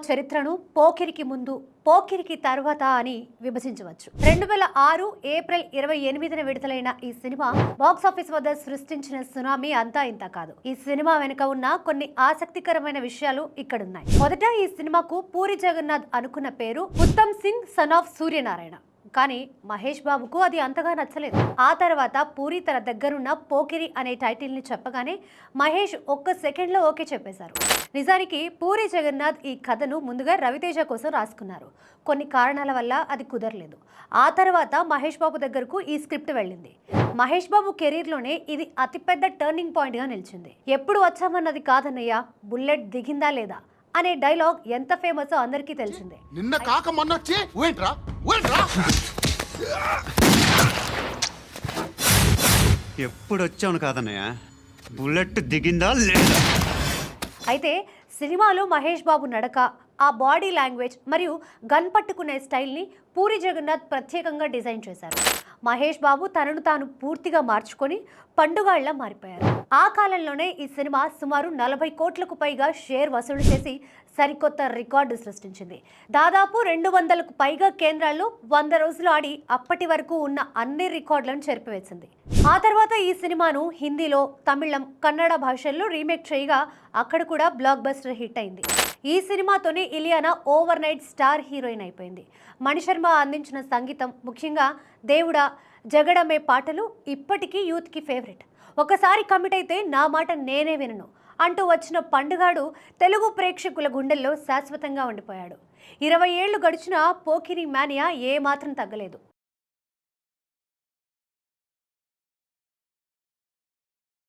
చరిత్రను పోకిరికి ముందు పోకిరికి తర్వాత అని విభజించవచ్చు. 2006 ఏప్రిల్ 28న విడుదలైన ఈ సినిమా బాక్సాఫీస్ వద్ద సృష్టించిన సునామీ అంతా ఇంత కాదు. ఈ సినిమా వెనుక ఉన్న కొన్ని ఆసక్తికరమైన విషయాలు ఇక్కడున్నాయి. మొదట ఈ సినిమాకు పూరి జగన్నాథ్ అనుకున్న పేరు ఉత్తమ్ సింగ్ సన్ ఆఫ్ సూర్యనారాయణ. కానీ మహేష్ బాబుకు అది అంతగా నచ్చలేదు. ఆ తర్వాత పూరి తన దగ్గరున్న పోకిరి అనే టైటిల్ ని చెప్పగానే మహేష్ ఒక్క సెకండ్ లో ఓకే చెప్పేశారు. నిజానికి పూరి జగన్నాథ్ ఈ కథను ముందుగా రవితేజ కోసం రాసుకున్నారు. కొన్ని కారణాల వల్ల అది కుదరలేదు. ఆ తర్వాత మహేష్ బాబు దగ్గరకు ఈ స్క్రిప్ట్ వెళ్ళింది. మహేష్ బాబు కెరీర్ లోనే ఇది అతిపెద్ద టర్నింగ్ పాయింట్ గా నిలిచింది. ఎప్పుడు వచ్చామన్నది కాదన్నయ్య, బుల్లెట్ దిగిందా లేదా అనే డైలాగ్ ఎంత ఫేమస్ అందరికీ తెలిసిందే. నిన్న కాక మొన్న వచ్చి ఎప్పుడు వచ్చావును కాదన్నయ్య, బుల్లెట్ దిగిందా లేదా. అయితే సినిమాలో మహేష్ బాబు నడక, ఆ బాడీ లాంగ్వేజ్ మరియు గన్ పట్టుకునే స్టైల్ని పూరి జగన్నాథ్ ప్రత్యేకంగా డిజైన్ చేశారు. మహేష్ బాబు తనను తాను పూర్తిగా మార్చుకొని పండుగాళ్లా మారిపోయారు. ఆ కాలంలోనే ఈ సినిమా సుమారు 40 కోట్లకు పైగా షేర్ వసూలు చేసి సరికొత్త రికార్డు సృష్టించింది. దాదాపు 200కు పైగా కేంద్రాల్లో 100 రోజులు ఆడి అప్పటి వరకు ఉన్న అన్ని రికార్డులను చెరిపివేసింది. ఆ తర్వాత ఈ సినిమాను హిందీలో, తమిళం, కన్నడ భాషల్లో రీమేక్ చేయగా అక్కడ కూడా బ్లాక్ బస్టర్ హిట్ అయింది. ఈ సినిమాతోనే Ileana overnight star heroine అయిపోయింది. మణిశర్మ అందించిన సంగీతం, ముఖ్యంగా దేవుడా, జగడమే పాటలు ఇప్పటికీ యూత్కి ఫేవరెట్. ఒకసారి కమిట్ అయితే నా మాట నేనే వినను అంటూ వచ్చిన పండుగాడు తెలుగు ప్రేక్షకుల గుండెల్లో శాశ్వతంగా ఉండిపోయాడు. 20 ఏళ్లు గడిచినా పోకిరి మానియా ఏమాత్రం తగ్గలేదు.